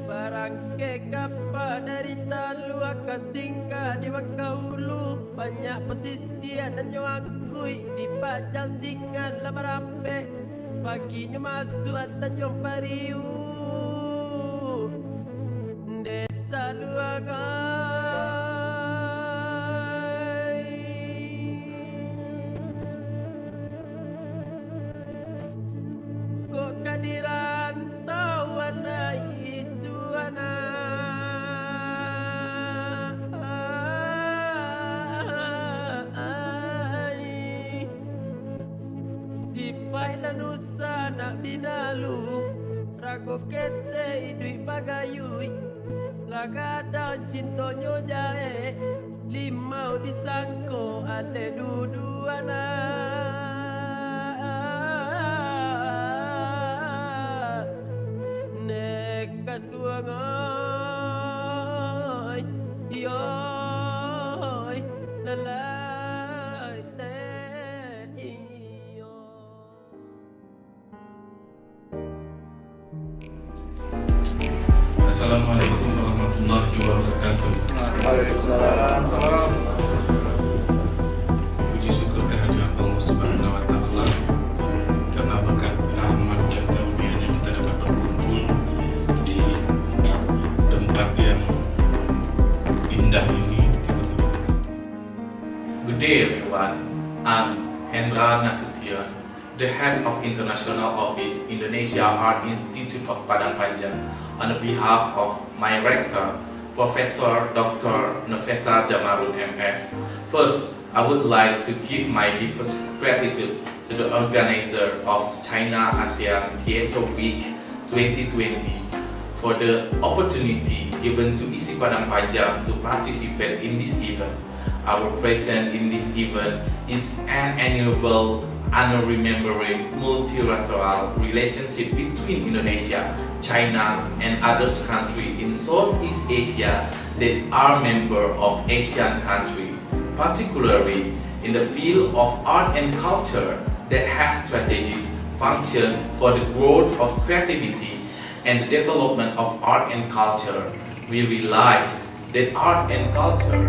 Barangke kapal dari Talu akan singgah di Bangkaulu. Banyak pesisian dan nyuangkui di Pajang Singan Lamarampe. Paginya masuk Tanjung Pariu, Desa Luangai. Kok kadiran tawana isuana. Sipai lanusa nak binalu, rago kete idui bagayui. Lagadang cintonyo jae, limau disangko ale duduana. Nekan duangai, yoi, lalai te iyo. Assalamualaikum warahmatullahi wabarakatuh. Waalaikumsalam. Puji syukur kehadiran Allah Subhanahu wa Ta'ala, karena berkat rahmat dan karunia-Nya kita dapat berkumpul di tempat yang indah ini. Good day everyone, I'm Hendra Nasution, the head of International Office, Indonesia Art Institute of Padangpanjang, on behalf of my rector, Professor Dr. Nafesa Jamarul MS. First, I would like to give my deepest gratitude to the organizer of China ASEAN Theatre Week 2020 for the opportunity given to ISI Padangpanjang to participate in this event. Our presence in this event is an annual unremembering multilateral relationship between Indonesia, China, and other countries in Southeast Asia that are members of Asian countries, particularly in the field of art and culture that has strategies function for the growth of creativity and the development of art and culture. We realize that art and culture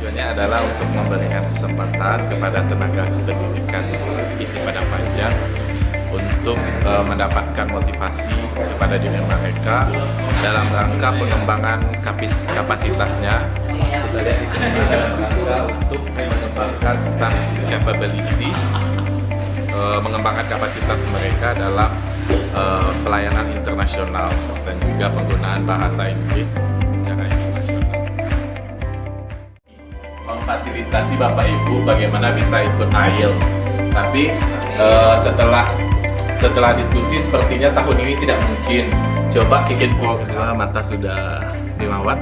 tujuannya adalah untuk memberikan kesempatan kepada tenaga kependidikan ISI Padangpanjang untuk mendapatkan motivasi kepada diri mereka dalam rangka pengembangan kapasitasnya. Kita lihat itu dalam rangka untuk mengembangkan staff capabilities, mengembangkan kapasitas mereka dalam pelayanan internasional dan juga penggunaan bahasa Inggris secara internasional. Memfasilitasi Bapak Ibu bagaimana bisa ikut IELTS, tapi setelah diskusi sepertinya tahun ini tidak mungkin. Coba bikin program. Mata sudah dimawat.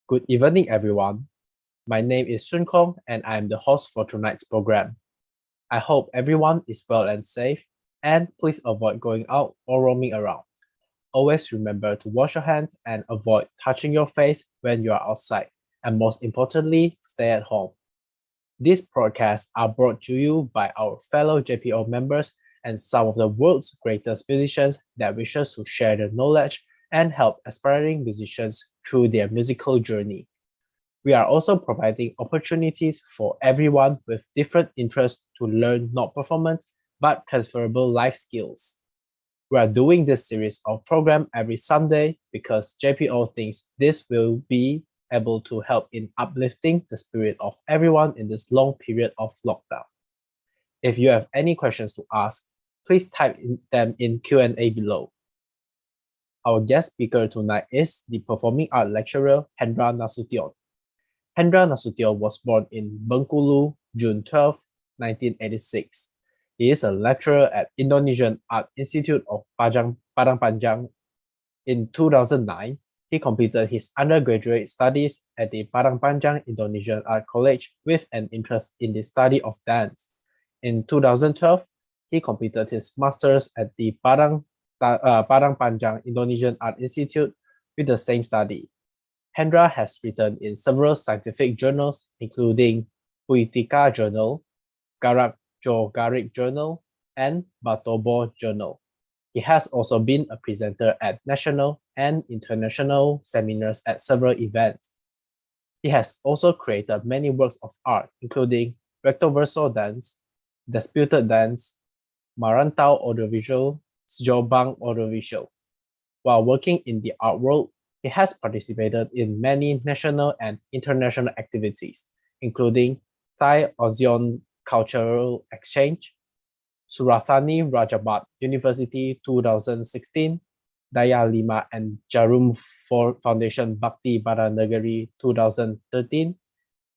Good evening, everyone. My name is Sun Kong, and I am the host for tonight's program. I hope everyone is well and safe, and please avoid going out or roaming around. Always remember to wash your hands and avoid touching your face when you are outside, and most importantly, stay at home. These broadcasts are brought to you by our fellow JPO members and some of the world's greatest musicians that wishes to share their knowledge and help aspiring musicians through their musical journey. We are also providing opportunities for everyone with different interests to learn not performance but transferable life skills. We are doing this series of program every Sunday because JPO thinks this will be able to help in uplifting the spirit of everyone in this long period of lockdown. If you have any questions to ask, please type them in Q&A below. Our guest speaker tonight is the performing art lecturer Hendra Nasution. Hendra Nasution was born in Bengkulu, June 12, 1986. He is a lecturer at Indonesian Art Institute of Padangpanjang. In 2009, he completed his undergraduate studies at the Padangpanjang Indonesian Art College with an interest in the study of dance. In 2012, he completed his master's at the Padangpanjang Indonesian Art Institute with the same study. Hendra has written in several scientific journals, including Puitika Journal, Garak Jogarik Journal, and Batobo Journal. He has also been a presenter at national and international seminars at several events. He has also created many works of art, including Rectoverso Dance, Disputed Dance, Marantau Audiovisual, Sjobang Audiovisual. While working in the art world, he has participated in many national and international activities, including Thai ASEAN Cultural Exchange, Surathani Rajabat University 2016, Daya Lima and Jarum Foundation Bhakti Baranagari 2013,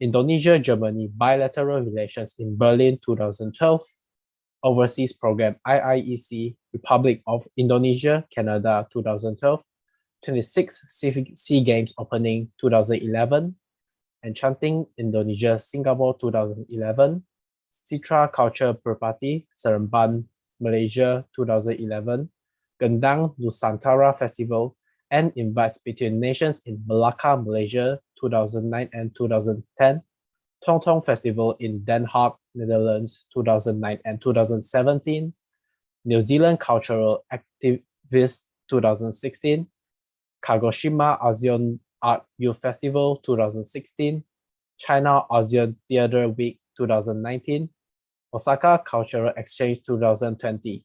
Indonesia-Germany Bilateral Relations in Berlin 2012, Overseas Program IIEC Republic of Indonesia, Canada 2012, 26 SEA Games Opening 2011, Enchanting Indonesia Singapore 2011, Citra Culture Perpati Seremban Malaysia 2011, Gendang Nusantara Festival, and Invites Between Nations in Melaka, Malaysia 2009 and 2010, Tong Tong Festival in Den Haag, Netherlands 2009 and 2017, New Zealand Cultural Activist 2016, Kagoshima ASEAN Art Youth Festival 2016, China ASEAN Theatre Week 2019, Osaka Cultural Exchange 2020.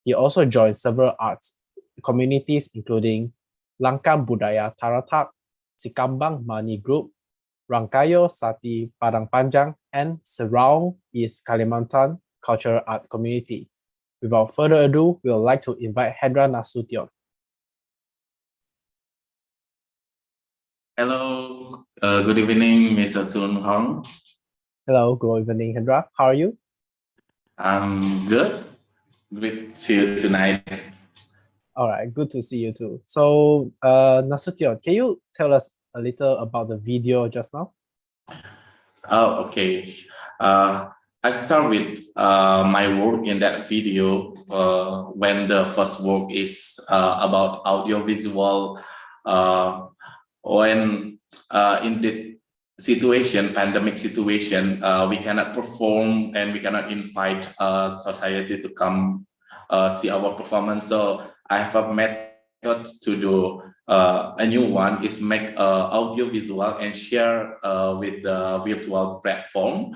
He also joined several arts communities including Langkam Budaya Taratak, Sikambang Mani Group, Rangkayo Sati Padangpanjang, and Serau East Kalimantan Cultural Art Community. Without further ado, we would like to invite Hendra Nasution. Hello, good evening, Mr. Sun Hong. Hello, good evening, Hendra. How are you? I'm good. Great to see you tonight. All right, good to see you too. So, Nasution, can you tell us a little about the video just now? Oh, okay. I start with my work in that video when the first work is about audiovisual. When in the situation, pandemic situation, we cannot perform and we cannot invite society to come see our performance. So I have a method to do a new one is make audio visual and share with the virtual platform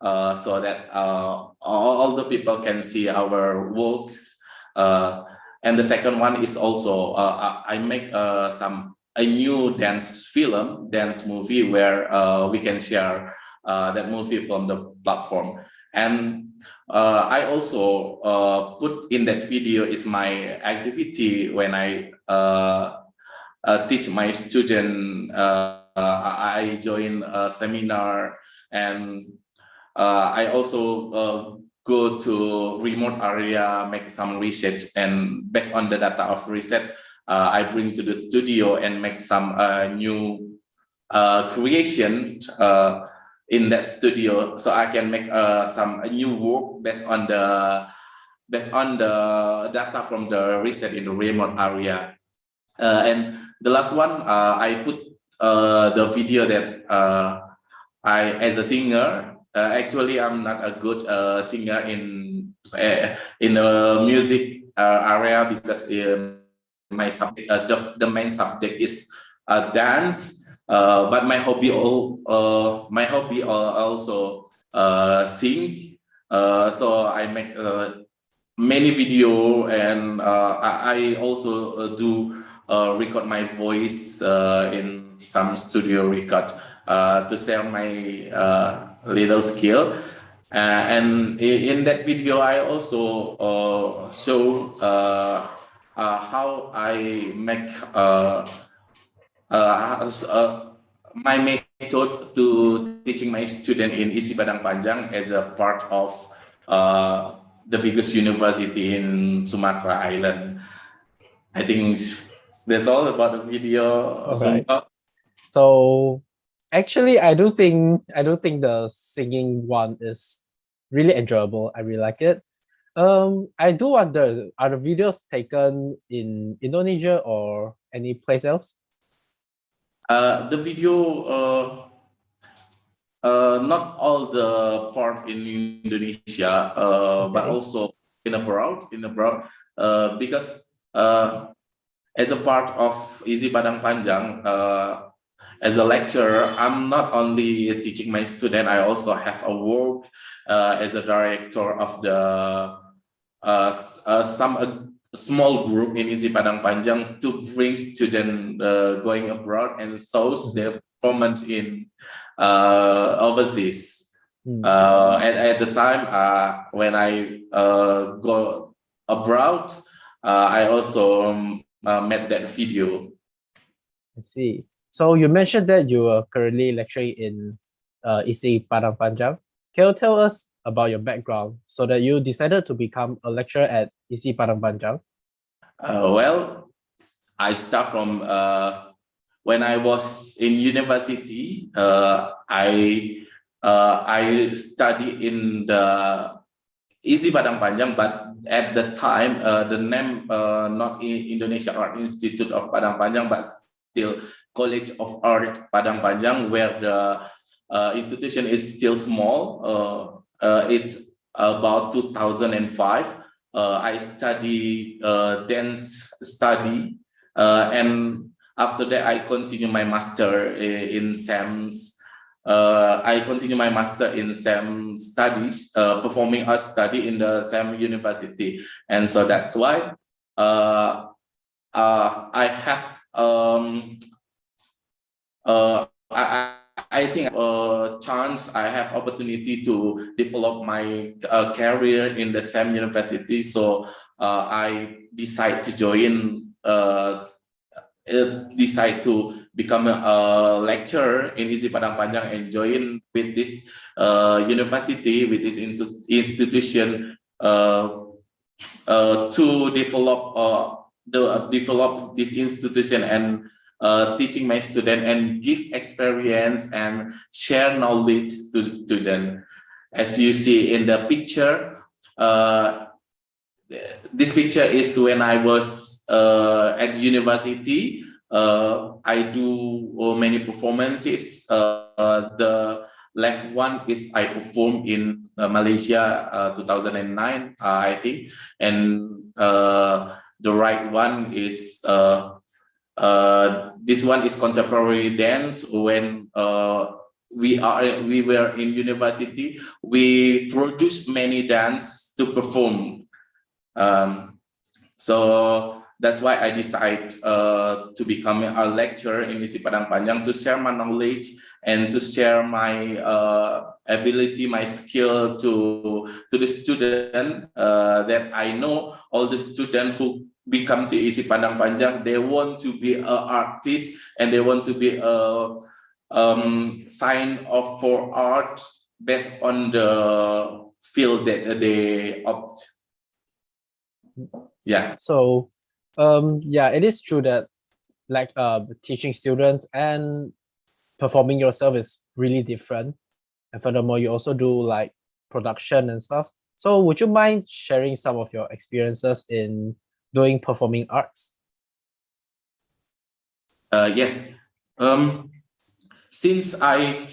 so that all the people can see our works. And the second one is also I make a new dance movie where we can share that movie from the platform. And I also put in that video is my activity when I teach my student. I join a seminar, and I also go to remote area, make some research, and based on the data of research, I bring to the studio and make some new creation in that studio, so I can make some new work based on the data from the research in the remote area. And the last one, I put the video that I, as a singer, actually I'm not a good singer in the music area, because my subject, the main subject is dance. But my hobby also sing. So I make many video, and I also do record my voice in some studio record to share my little skill. And in that video, I also show how I make my method to teaching my student in ISI Padangpanjang as a part of the biggest university in Sumatra Island. I think that's all about the video. All right. So actually, I do think the singing one is really enjoyable. I really like it. I do wonder, are the videos taken in Indonesia or any place else? The video, not all the part in Indonesia, but also in abroad, because as a part of ISI Padangpanjang, as a lecturer, I'm not only teaching my student, I also have a work as a director of the some small group in ISI Padangpanjang to bring students going abroad and shows their performance in overseas. At the time when I go abroad, I also made that video. I see. So you mentioned that you are currently lecturing in ISI Padangpanjang. Can you tell us about your background so that you decided to become a lecturer at ISI Padangpanjang? Well, I start from when I was in university. I studied in the ISI Padangpanjang, but at the time the name not in Indonesia Art Institute of Padangpanjang, but still College of Art Padangpanjang, where the institution is still small. It's about 2005. I study dance study, and after that I continue my master in SAMS. I continue my master in SAM studies, performing arts study in the SAM University, and so that's why I have I think chance, I have opportunity to develop my career in the SAM University. So I decide to join, decide to become a lecturer in ISI Padangpanjang and join with this university, with this institution to develop this institution and teaching my student and give experience and share knowledge to the student. As you see in the picture, this picture is when I was at university. I do many performances. The left one is I performed in Malaysia 2009, I think, and the right one is this one is contemporary dance. When we were in university, we produced many dance to perform. So that's why I decided to become a lecturer in ISI Padangpanjang, to share my knowledge and to share my ability, my skill to the student, that I know all the students who become to ISI Padangpanjang, they want to be an artist and they want to be a sign of for art based on the field that they opt. Yeah. So yeah, it is true that like teaching students and performing yourself is really different. And furthermore, you also do like production and stuff. So would you mind sharing some of your experiences in doing performing arts? Yes. Since I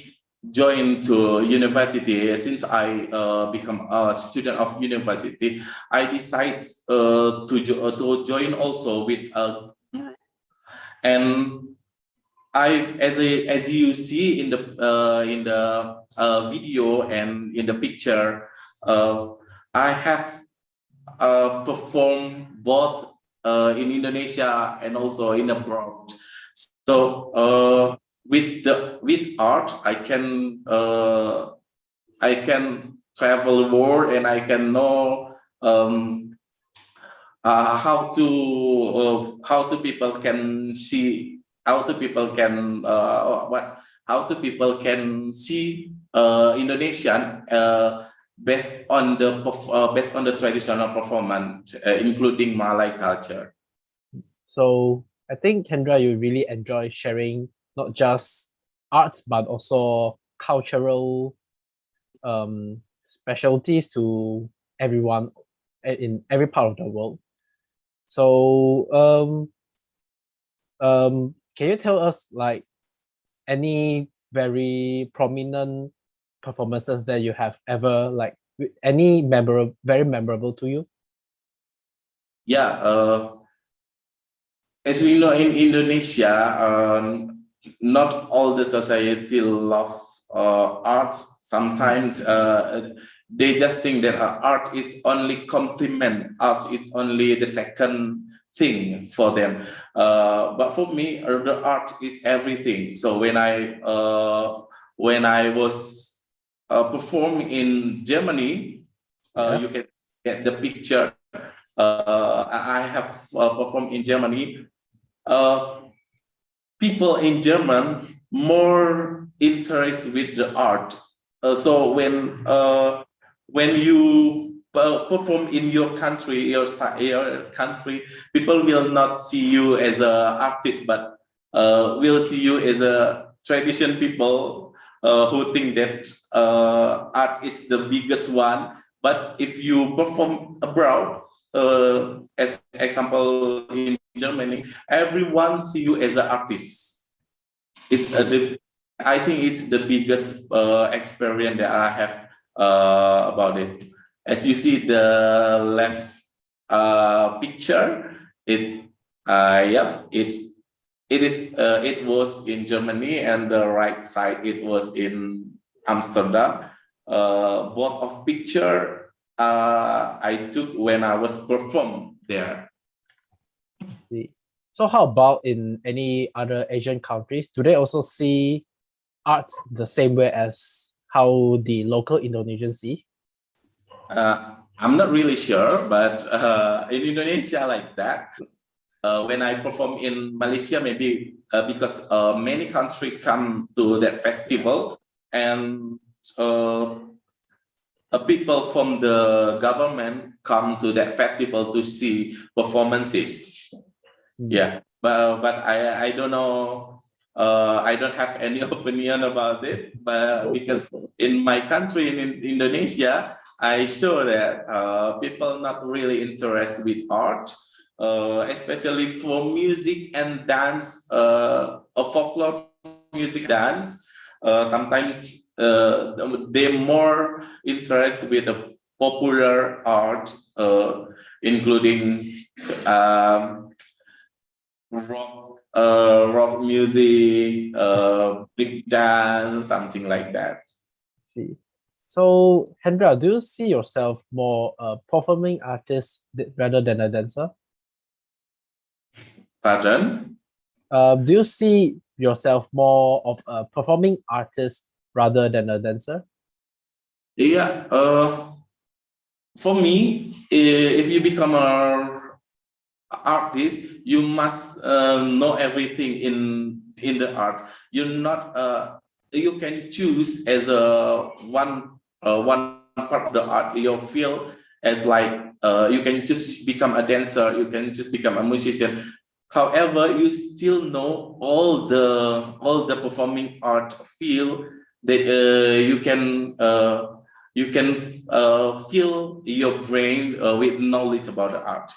joined to university, since I become a student of university, I decide to join also with and as you see in the video and in the picture, I have performed both in Indonesia and also in abroad. So with art, I can travel the world and I can know how to people can see, how to people can see Indonesian based on the traditional performance, including Malay culture. So I think, Hendra, you really enjoy sharing not just arts but also cultural specialties to everyone in every part of the world. So can you tell us like any very prominent performances that you have ever, like any very memorable to you? Yeah, as we know in Indonesia, not all the society love arts. Sometimes they just think that art is only complement, art is only the second thing for them. But for me, the art is everything. So when I was performing in Germany, you can get the picture. I have performed in Germany. People in German more interested with the art. So when you perform in your country, your country, people will not see you as an artist, but will see you as a tradition people who think that art is the biggest one. But if you perform abroad, as example in Germany, everyone see you as an artist. I think it's the biggest experience that I have about it. As you see the left picture, it was in Germany, and the right side it was in Amsterdam. Both of picture I took when I was performed there. See. So how about in any other Asian countries? Do they also see arts the same way as how the local Indonesians see? I'm not really sure, but in Indonesia like that. When I perform in Malaysia, maybe because many countries come to that festival, and people from the government come to that festival to see performances. Yeah, but I don't know. I don't have any opinion about it, but because in my country, in Indonesia, I show that people not really interested with art, especially for music and dance, folklore music dance. Sometimes they're more interested with the popular art, including rock music, big dance, something like that. See. So, Hendra, do you see yourself more a performing artist rather than a dancer? Pardon? Do you see yourself more of a performing artist rather than a dancer? Yeah. For me, if you become an artist, you must know everything in the art. You're not. You can choose as one part of the art you feel as like you can just become a dancer, you can just become a musician. However, you still know all the performing art field that you can fill your brain with knowledge about the art.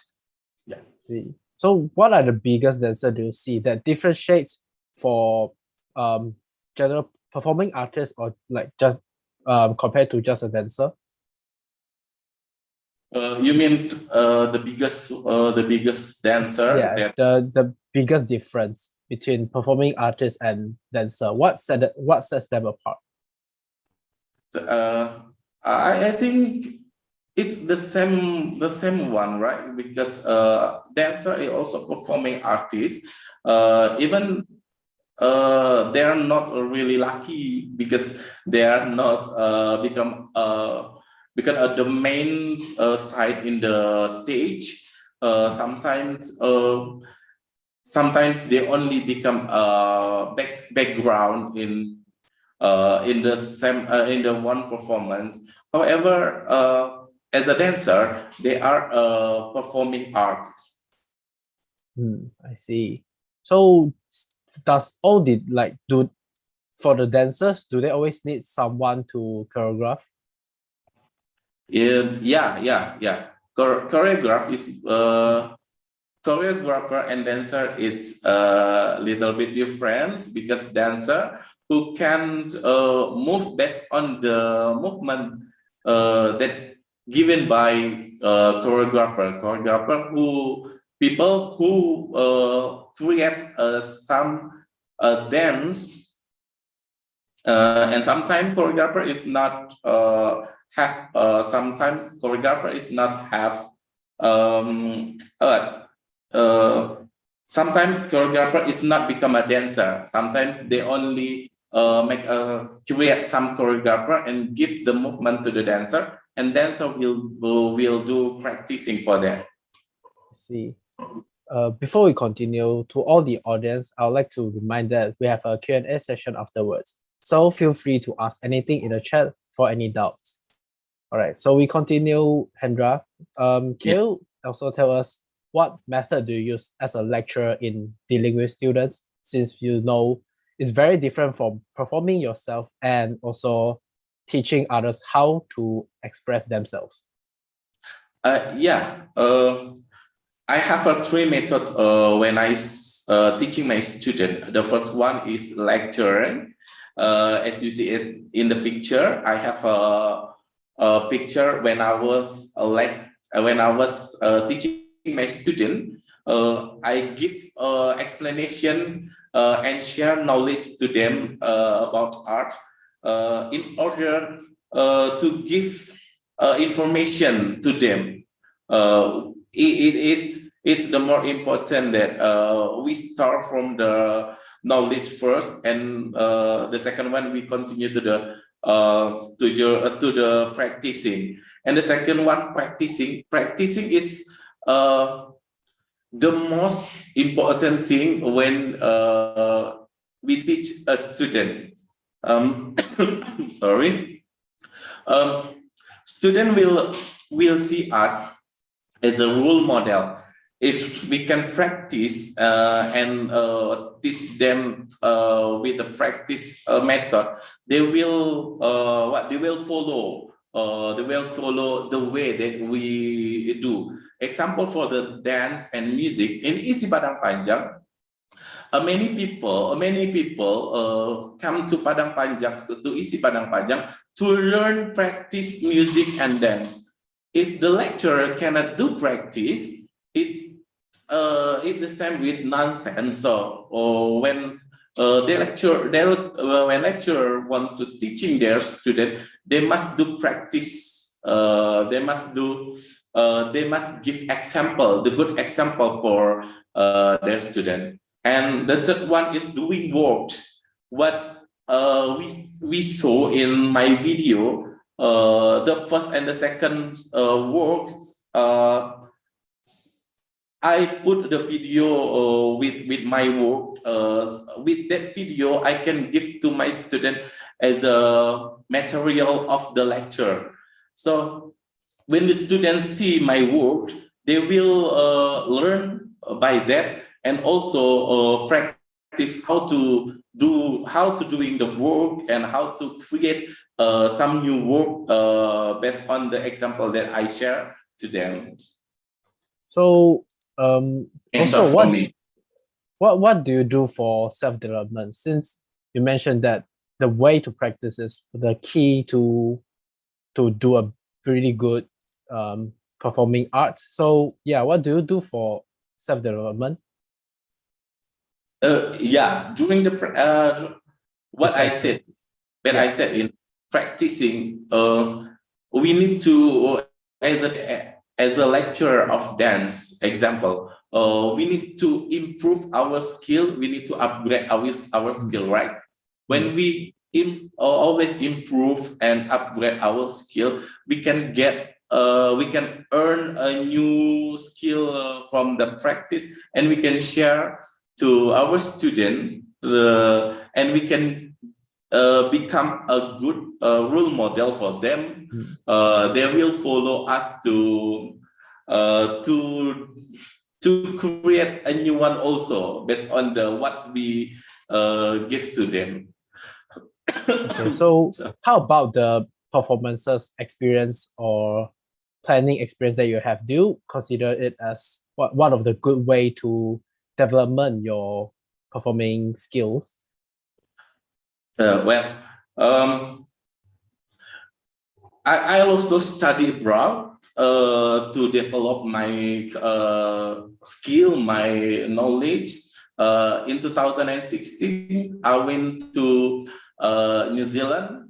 Yeah. See. So what are the biggest dancer do you see that differentiates for general performing artists or like just compared to just a dancer? You mean the biggest dancer? Yeah, the biggest difference between performing artist and dancer. What sets them apart? I think it's the same one, right? Because dancer is also performing artist. Even they are not really lucky because they are not become the main side in the stage. Sometimes they only become background in the one performance. However, as a dancer, they are performing artists. I see. So does all the for the dancers, do they always need someone to choreograph? Yeah. Choreographer and dancer, it's a little bit different because dancer who can move based on the movement that given by choreographer who people who create some dance and sometimes choreographer is not have sometimes choreographer is not have sometimes choreographer is not become a dancer. Sometimes they only create some choreographer and give the movement to the dancer, and dancer will do practicing for that. See. Before we continue, to all the audience, I would like to remind that we have a Q&A session afterwards. So feel free to ask anything in the chat for any doubts. All right, so we continue, Hendra. Can you also tell us what method do you use as a lecturer in dealing with students, since you know it's very different from performing yourself and also teaching others how to express themselves? I have a three method when I teaching my student. The first one is lecturing. As you see it in the picture, I have a picture when I was teaching my student. I give explanation and share knowledge to them about art in order to give information to them. It's the more important that we start from the knowledge first, and the second one we continue to the practicing. And the second one, practicing is the most important thing when we teach a student. Student will see us as a role model. If we can practice and teach them with the practice method, they will follow. They will follow the way that we do. Example for the dance and music in Isi Padangpanjang. Many people come to Padangpanjang, to Isi Padangpanjang, to learn practice music and dance. If the lecturer cannot do practice, it's the same with nonsense. So when when lecturer want to teaching their student, they must do practice. They must give example, the good example for their student. And the third one is doing work. What we saw in my video, the first and the second works, I put the video with my work. With that video, I can give to my student as a material of the lecture. So when the students see my work, they will learn by that, and also practice how to doing the work and how to create some new work based on the example that I share to them. So And also for me, what do you do for self-development, since you mentioned that the way to practice is the key to do a really good performing art? So yeah, what do you do for self-development? yeah, during the what I Besides said, when yeah. I said in practicing, we need to as a lecturer of dance example, we need to improve our skill. We need to upgrade our skill, right? When we always improve and upgrade our skill, we can earn a new skill from the practice, and we can share to our student, and we can become a good role model for them. They will follow us to create a new one also based on what we give to them. Okay, so how about the performances experience or planning experience that you have? Do you consider it as one of the good way to development your performing skills? Well, I also study abroad to develop my skill, my knowledge. In 2016, I went to New Zealand,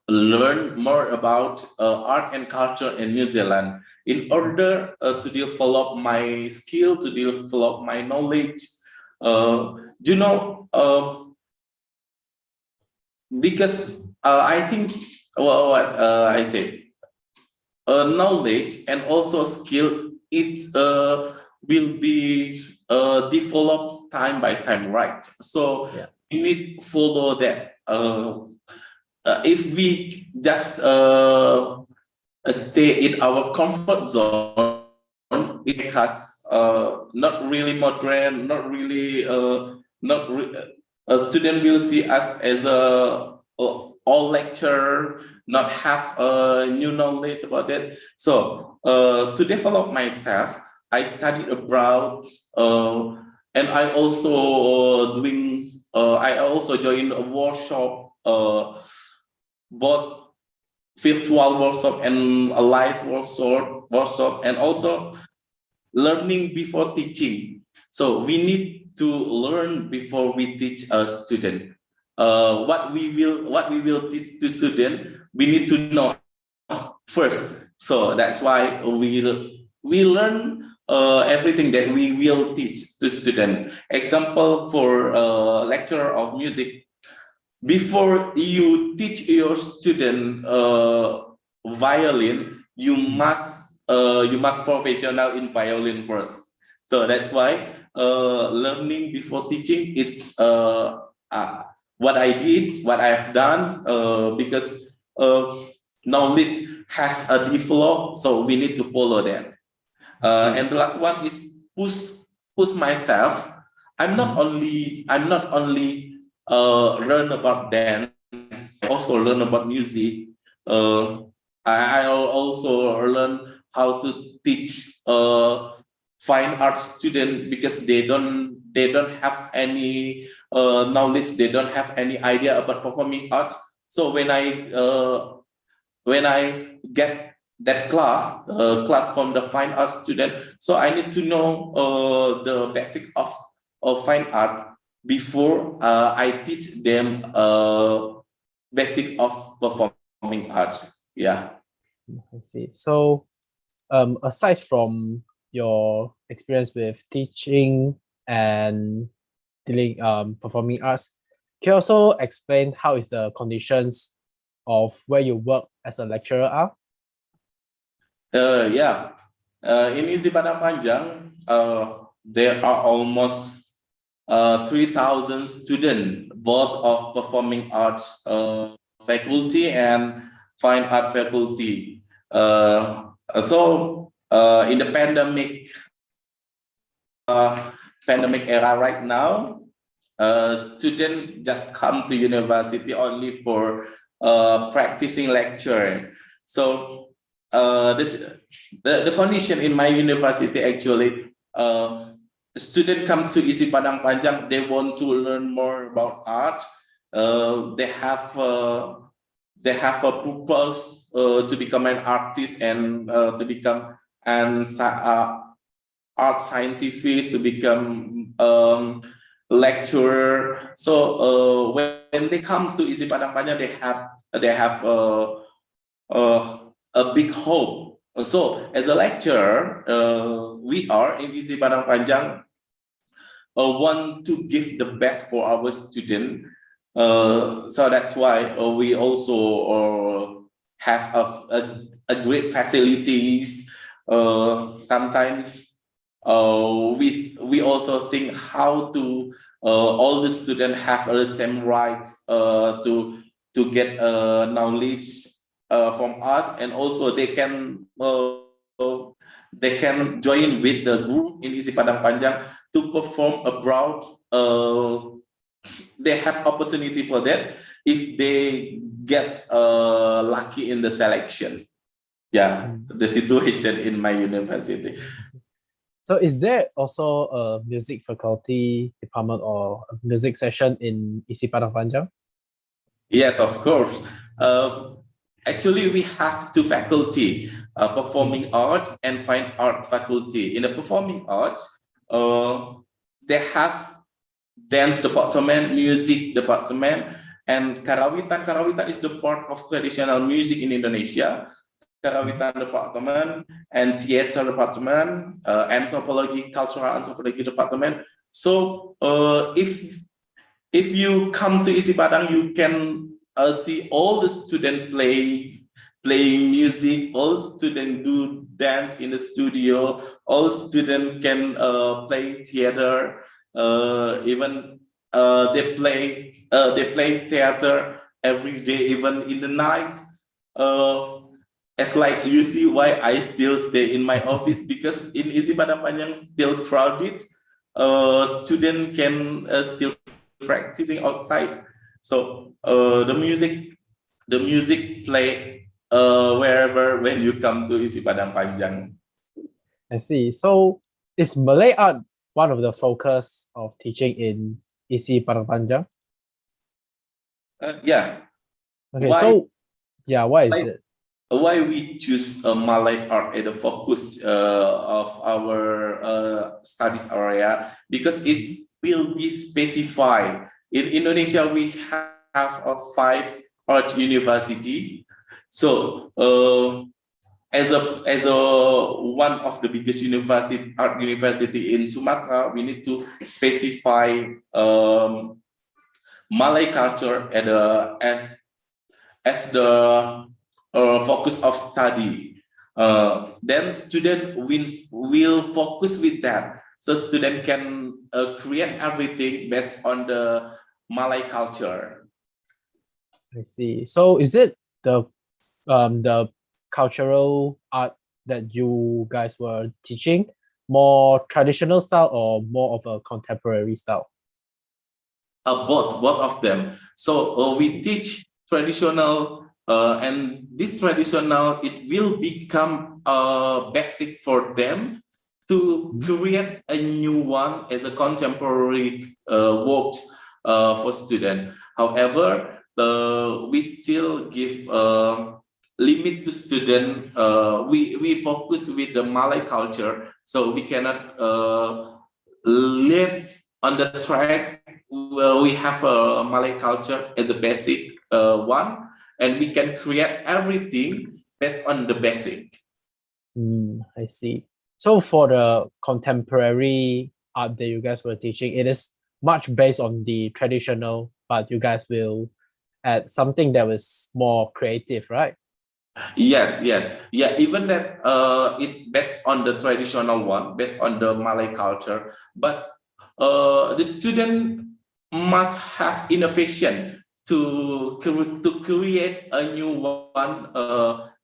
learn more about art and culture in New Zealand in order to develop my skill, to develop my knowledge. Because I think what I say, knowledge and also skill, it will be developed time by time, right? So we need to follow that. If we just stay in our comfort zone, it makes us not really modern, not really a student will see us as a all lecturer, not have new knowledge about it. So to develop myself, I studied abroad, and I also I also joined a workshop, both virtual workshop and a live workshop, and also learning before teaching. So we need to learn before we teach a student. What we will teach to student, we need to know first. So that's why we learn everything that we will teach to student. Example, for lecturer of music, before you teach your student violin, you must professional in violin first. So that's why learning before teaching, it's what I did, what I've done, because knowledge has a develop, so we need to follow that. And the last one is push myself. I'm not only learn about dance, I also learn about music. I also learn how to teach fine art student, because they don't have any knowledge, they don't have any idea about performing arts. So when I get that class from the fine art student, so I need to know the basic of fine art before I teach them basic of performing arts. Yeah. I see. So aside from your experience with teaching and dealing performing arts, can you also explain how is the conditions of where you work as a lecturer are? Yeah. In Padangpanjang, there are almost 3,000 students, both of performing arts faculty and fine art faculty. So in the pandemic, pandemic era right now, students just come to university only for practicing lecture. So the condition in my university actually, students come to ISI Padangpanjang, they want to learn more about art. They have a purpose to become an artist and to become an art scientist, to become lecturer. So when they come to ISI Padangpanjang, they have a big hope. So as a lecturer, we are in ISI Padangpanjang want to give the best for our students. So that's why we also have a great facilities. Sometimes we also think how to all the students have the same rights to get knowledge from us, and also they can join with the group in ISI Padangpanjang to perform abroad. They have opportunity for that if they get lucky in the selection. Yeah, the situation in my university. So is there also a music faculty department or a music session in ISI Padangpanjang? Yes, of course. Actually, we have two faculty, performing art and fine art faculty. In the performing arts, they have dance department, music department, and karawitan. Karawitan is the part of traditional music in Indonesia. Karawitan department and theater department, anthropology, cultural anthropology department. So if you come to ISI Padang, you can see all the students playing music, all students do dance in the studio, all students can play theater, even they play theater every day, even in the night. It's like you see why I still stay in my office, because in ISI Padangpanjang still crowded. Students can still practicing outside. So the music play wherever when you come to ISI Padangpanjang. I see. So is Malay art one of the focus of teaching in ISI Padangpanjang? Yeah. Okay, Why- so yeah, why is it? Why we choose Malay art as the focus of our studies area? Because it will be specified. In Indonesia, we have 5 art university. So as a one of the biggest art university in Sumatra, we need to specify Malay culture as the focus of study. Then student will focus with that. So student can create everything based on the Malay culture. I see. So is it the cultural art that you guys were teaching more traditional style or more of a contemporary style? Both of them. So we teach traditional, and this traditional, it will become basic for them to create a new one as a contemporary work for students. However, we still give limit to student. We focus with the Malay culture, so we cannot live on the track. We have a Malay culture as a basic one, and we can create everything based on the basic. I see. So for the contemporary art that you guys were teaching, it is much based on the traditional, but you guys will add something that was more creative, right? Yes. Yeah, even that it's based on the traditional one, based on the Malay culture, but the student must have innovation to create a new one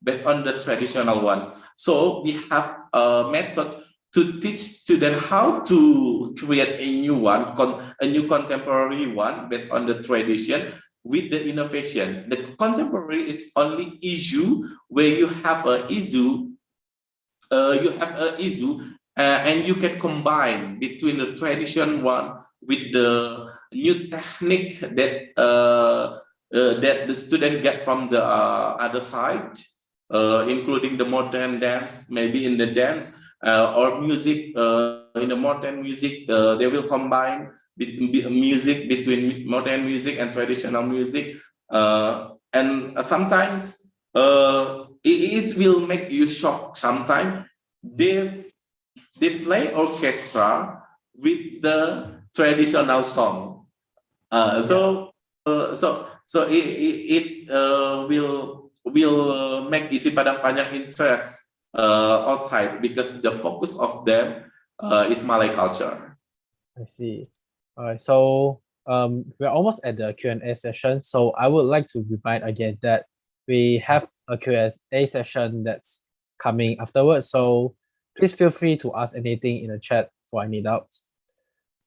based on the traditional one. So we have a method to teach students how to create a new one, a new contemporary one based on the tradition with the innovation. The contemporary is only issue where you have a issue, and you can combine between the tradition one with the new technique that that the student get from the other side, including the modern dance, maybe in the dance or music. In the modern music, they will combine music between modern music and traditional music, and sometimes it will make you shocked. Sometimes they play orchestra with the traditional song. So it will make isi Padangpanjang interest outside, because the focus of them is Malay culture. I see. All right, so we're almost at the Q&A session. So I would like to remind again that we have a Q&A session that's coming afterwards. So please feel free to ask anything in the chat for any doubts.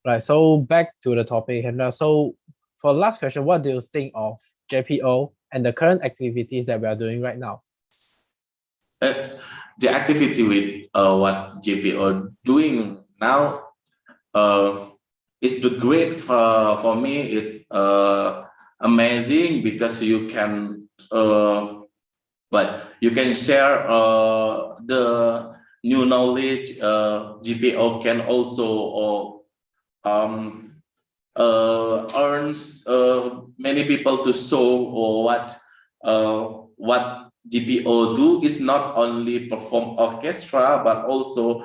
Right, so back to the topic, Hendra. So for the last question, what do you think of JPO and the current activities that we are doing right now? The activity with what JPO doing now is the great for me. It's amazing because you can you can share the new knowledge. JPO can also earns many people to show what JPO do is not only perform orchestra but also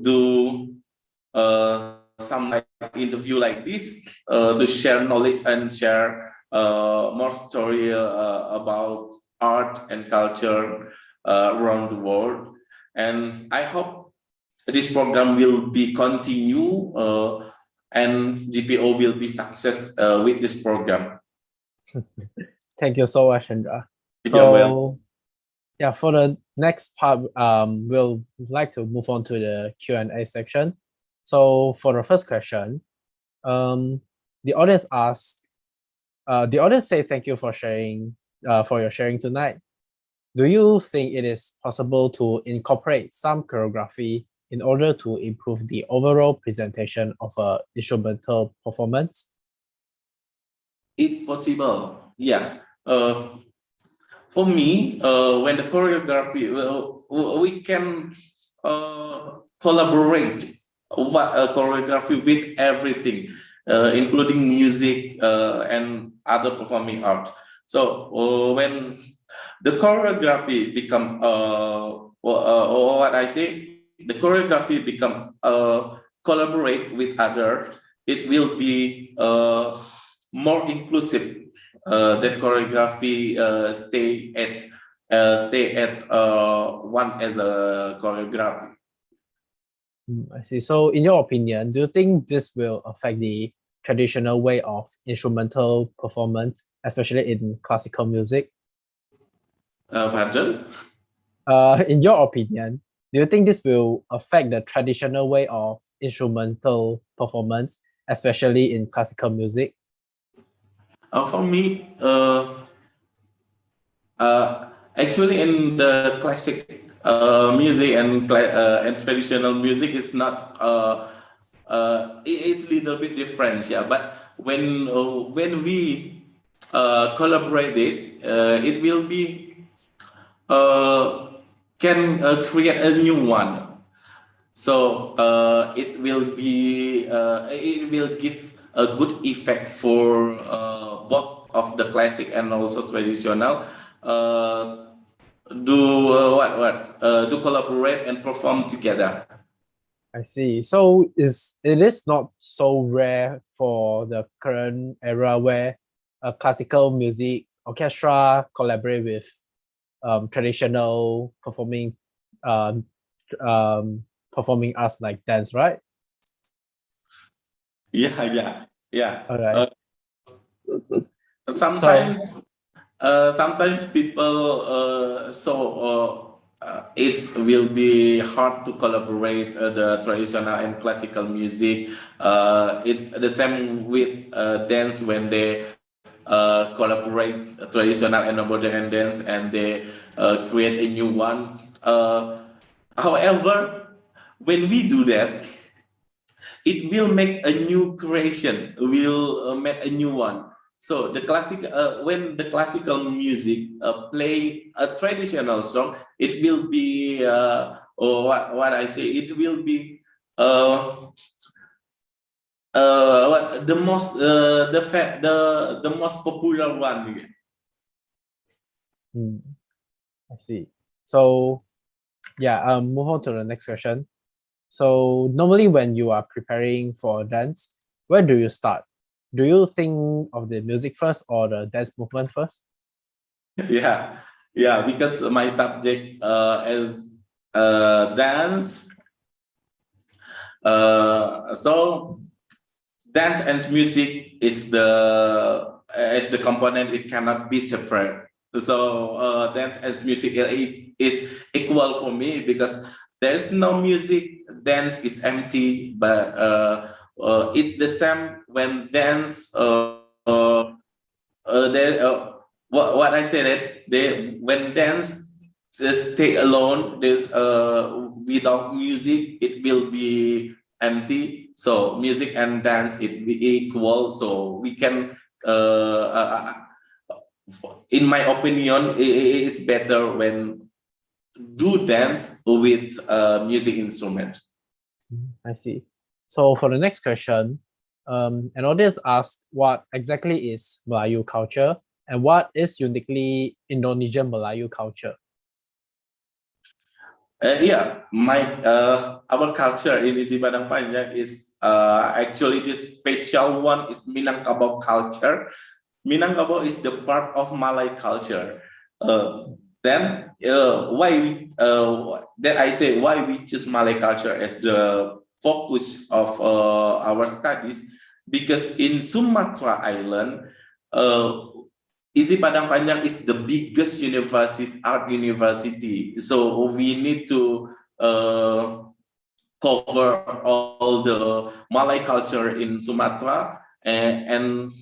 do some like interview like this to share knowledge and share more story about art and culture around the world. And I hope this program will be continue and JPO will be success with this program. Thank you so much, Hendra. You're welcome. Yeah, for the next part, we'll like to move on to the Q&A section. So for the first question, the audience asked, the audience say thank you for sharing, for your sharing tonight. Do you think it is possible to incorporate some choreography in order to improve the overall presentation of an instrumental performance? It's possible, yeah. For me, when the choreography, we can collaborate choreography with everything, including music and other performing art. So when the choreography become what I say, the choreography become collaborate with others, it will be more inclusive. The choreography stay at one as a choreography. I see. So in your opinion, do you think this will affect the traditional way of instrumental performance, especially in classical music? Pardon? In your opinion, do you think this will affect the traditional way of instrumental performance, especially in classical music? For me, actually in the classic music and traditional music is not it's a little bit different, yeah. But when we collaborate it will be can create a new one. So it will give a good effect for both of the classic and also traditional. Do collaborate and perform together. I see. So it is not so rare for the current era where a classical music orchestra collaborate with traditional performing performing arts like dance, right? Yeah. All right. Sometimes people it will be hard to collaborate the traditional and classical music. It's the same with dance when they collaborate traditional and modern dance and they create a new one. However, when we do that, it will make a new creation, will make a new one. So the classic, when the classical music play a traditional song, it will be, or what I say, it will be what the most the most popular one. I see. So yeah, move on to the next question. So normally when you are preparing for a dance, where do you start? Do you think of the music first or the dance movement first? Yeah, because my subject is dance. So dance and music is the component. It cannot be separate. So dance and music is equal for me because there's no music, dance is empty. But it's the same when dance. What I said it. When dance stay alone, this without music, it will be empty. So music and dance it be equal. So we can, in my opinion, it's better when do dance with music instrument. I see. So for the next question, an audience asked what exactly is Melayu culture and what is uniquely Indonesian Melayu culture? Our culture in Isi Padangpanjang is actually this special one is Minangkabau culture. Minangkabau is the part of Malay culture. Then I say why we choose Malay culture as the focus of our studies, because in Sumatra Island, Isi Padangpanjang is the biggest art university. So we need to cover all the Malay culture in Sumatra and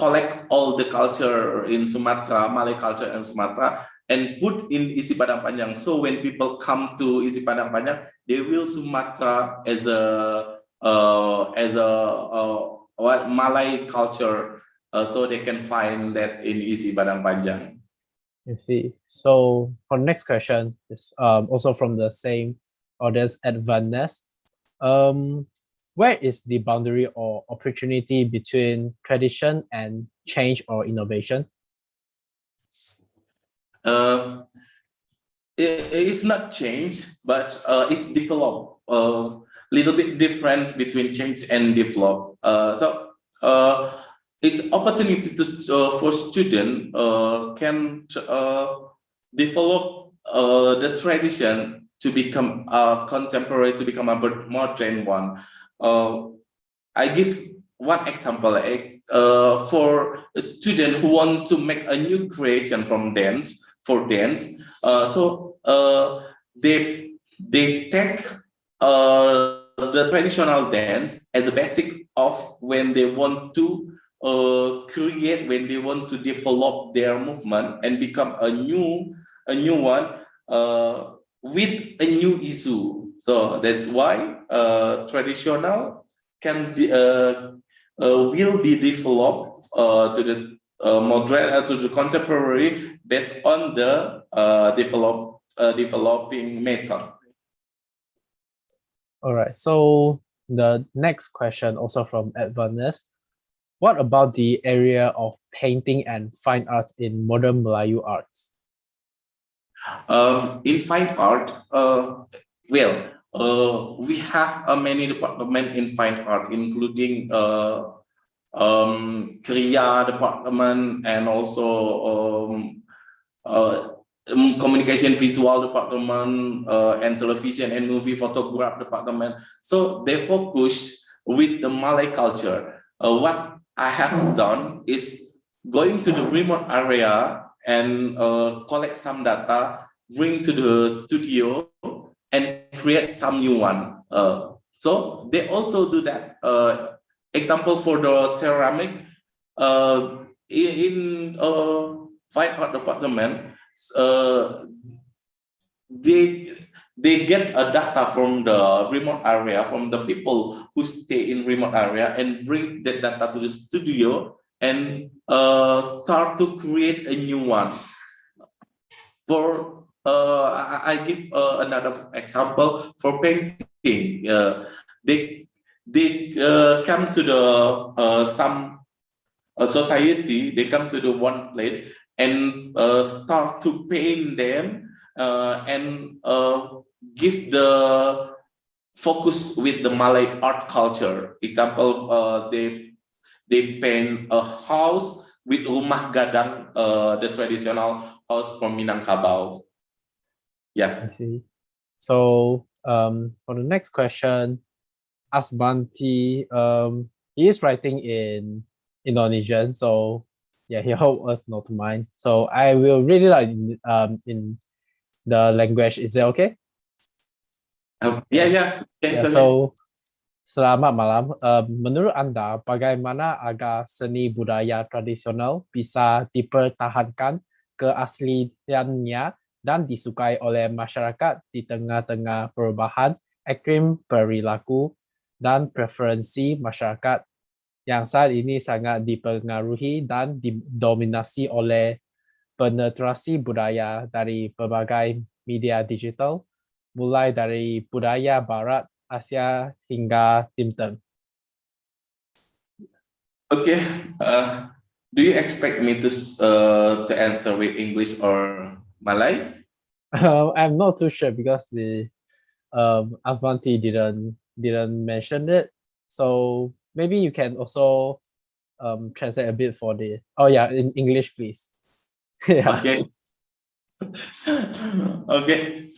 collect all the culture in Sumatra, Malay culture in Sumatra, and put in Isi Padangpanjang. So when people come to Isi Padangpanjang, they will Sumatra as a Malay culture, so they can find that in Isi Padangpanjang. I see. So for the next question is also from the same audience at Vannes. Where is the boundary or opportunity between tradition and change or innovation? It's not change, but it's developed. Little bit difference between change and develop. It's opportunity for student can develop the tradition to become contemporary, to become a modern one. I give one example. For a student who want to make a new creation from dance, they take the traditional dance as a basic of when they want to create, when they want to develop their movement and become a new one with a new issue. So that's why traditional can will be developed to the modern to the contemporary based on the developing method. All right, so the next question also from Advanes. What about the area of painting and fine arts in modern Melayu arts? In fine art, we have many departments in fine art, including Kriya department and also communication visual department and television and movie photograph department. So they focus with the Malay culture. What I have done is going to the remote area and collect some data, bring to the studio, and create some new one. So they also do that. Example for the ceramic, in fine art department, they get a data from the remote area, from the people who stay in remote area, and bring that data to the studio and start to create a new one. For I give another example for painting. They come to the some society. They come to the one place and start to paint them and give the focus with the Malay art culture. Example, they paint a house with rumah gadang, the traditional house from Minangkabau. Yeah. I see. So for the next question, Asbanti, he is writing in Indonesian, so yeah, he hope us not to mind. So I will read it out in the language. Is it okay? Yeah. Yeah, so selamat malam. Menurut Anda, bagaimana agar seni budaya tradisional bisa dipertahankan keasliannya dan disukai oleh masyarakat di tengah-tengah perubahan iklim perilaku dan preferensi masyarakat yang saat ini sangat dipengaruhi dan didominasi oleh penetrasi budaya dari berbagai media digital, mulai dari budaya Barat, Asia hingga Timur. Okay. Do you expect me to answer with English or Malay? I'm not too sure because the Asbanti didn't mention it, so maybe you can also translate a bit for the. Oh yeah, in English, please. Yeah. Okay. Okay.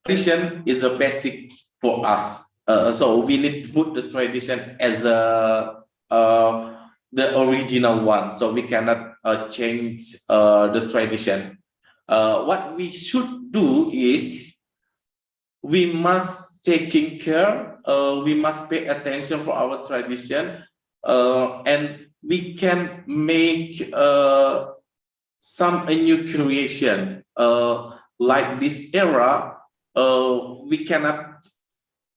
Tradition is a basic for us. So we need to put the tradition as the original one. So we cannot change the tradition. What we should do is we must taking care. We must pay attention for our tradition, and we can make some new creation. Like this era, we cannot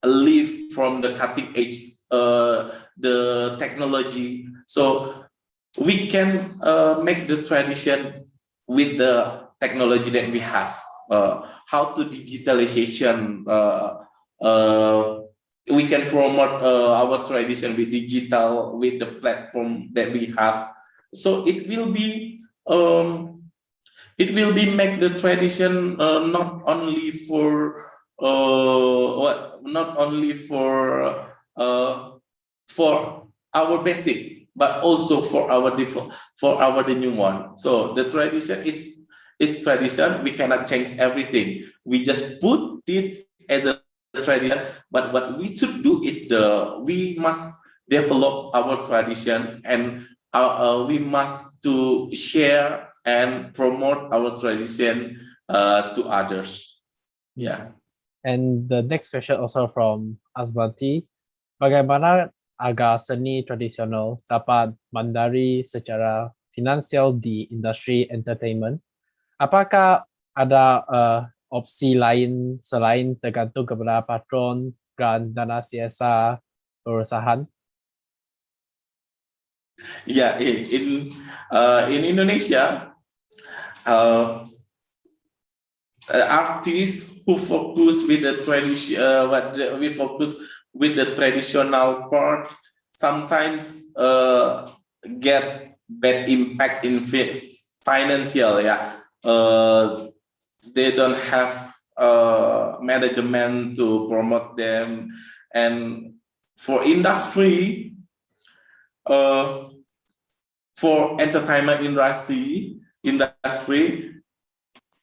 live from the cutting edge, the technology. So we can make the tradition with the technology that we have. How to digitalization? We can promote our tradition with digital, with the platform that we have. So it will be make the tradition not only for our basic, but also for the new one. So the tradition is tradition. We cannot change everything. We just put it as a tradition. But what we should do is we must develop our tradition, and we must to share and promote our tradition to others. Yeah. And the next question also from Asbanti, bagaimana agar seni tradisional dapat mandiri secara finansial di industri entertainment? Apakah ada opsi lain selain tergantung kepada patron dan dana CSR perusahaan? Yeah, in Indonesia, artists who focus with the tradition, we focus with the traditional part, sometimes get bad impact in financial. Yeah, they don't have management to promote them, and for industry, for entertainment industry,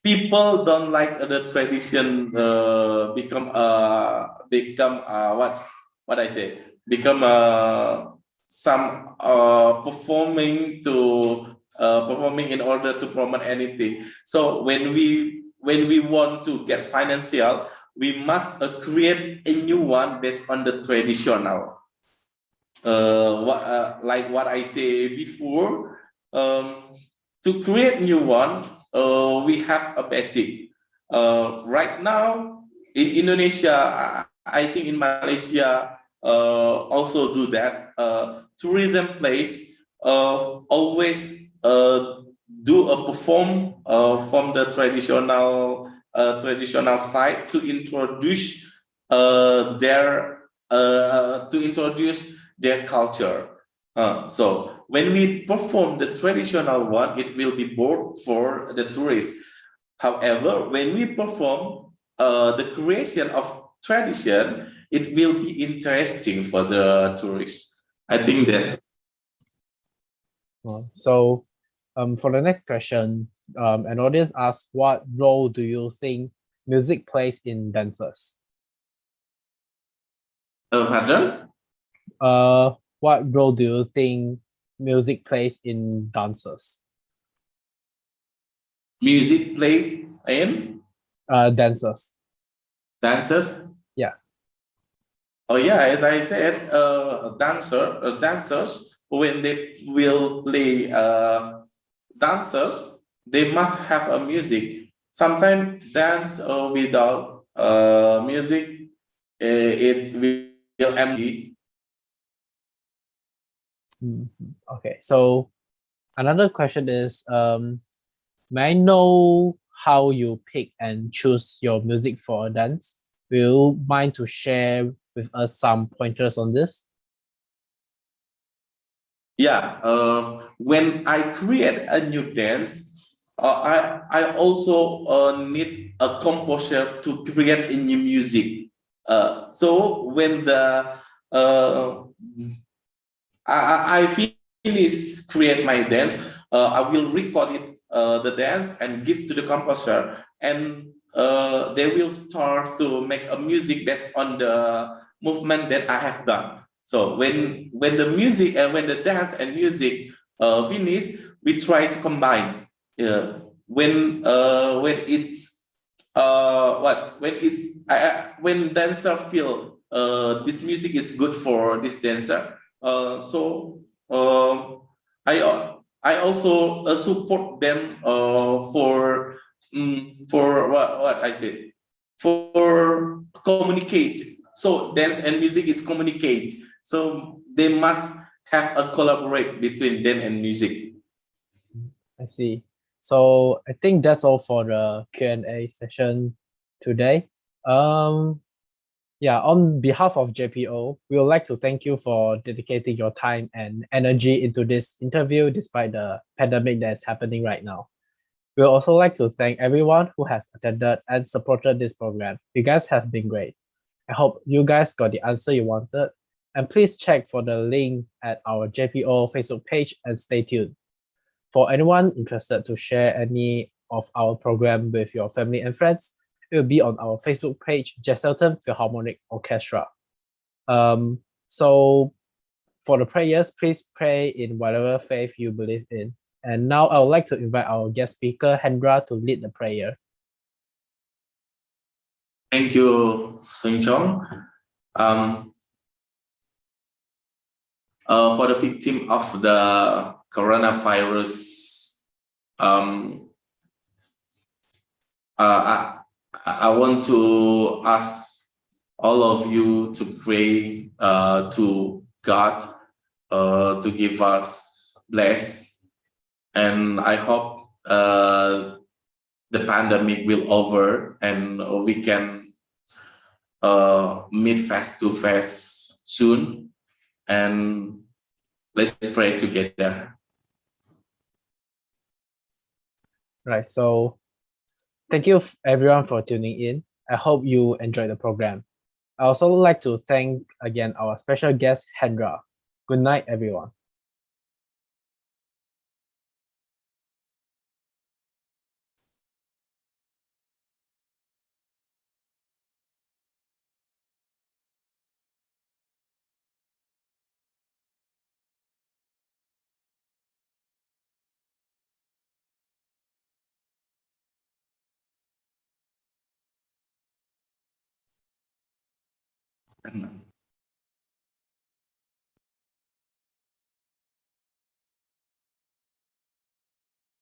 people don't like the tradition become what I say, become some performing to performing in order to promote anything. So when we want to get financial, we must create a new one based on the traditional. Like what I say before, to create new one, we have a basic. Right now in Indonesia, I think in Malaysia also do that. Tourism place always do a perform from the traditional side to introduce their culture. So when we perform the traditional one, it will be bored for the tourists. However, when we perform the creation of tradition, it will be interesting for the tourists. I think that. So, for the next question, an audience asks, what role do you think music plays in dances? Pardon? What role do you think music plays in dances? Music play in Dancers. dancers. Yeah. Oh yeah, as I said, dancers when they will play dancers, they must have a music. Sometimes dance without music, it will empty. Okay, so another question is, may I know how you pick and choose your music for a dance? Will you mind to share with us some pointers on this? Yeah, when I create a new dance, I also need a composer to create a new music. So when I finish create my dance, I will record it, the dance, and give to the composer, and they will start to make a music based on the movement that I have done. So when the music and when the dance and music finish, we try to combine. When it's when dancer feel this music is good for this dancer. So I also support them for what I said, for communicate. So dance and music is communicate. So they must have a collaborate between them and music. I see. So I think that's all for the Q&A session today. Yeah, on behalf of JPO, we would like to thank you for dedicating your time and energy into this interview despite the pandemic that is happening right now. We would also like to thank everyone who has attended and supported this program. You guys have been great. I hope you guys got the answer you wanted. And please check for the link at our JPO Facebook page and stay tuned. For anyone interested to share any of our program with your family and friends, it will be on our Facebook page, Jesselton Philharmonic Orchestra. So for the prayers, please pray in whatever faith you believe in. And now I would like to invite our guest speaker, Hendra, to lead the prayer. Thank you, Sung Chong. For the victim of the coronavirus, I want to ask all of you to pray to God to give us bless, and I hope the pandemic will over and we can meet face to face soon, and let's pray together. Right, so thank you everyone for tuning in. I hope you enjoyed the program. I also like to thank again our special guest, Hendra. Good night, everyone. Karena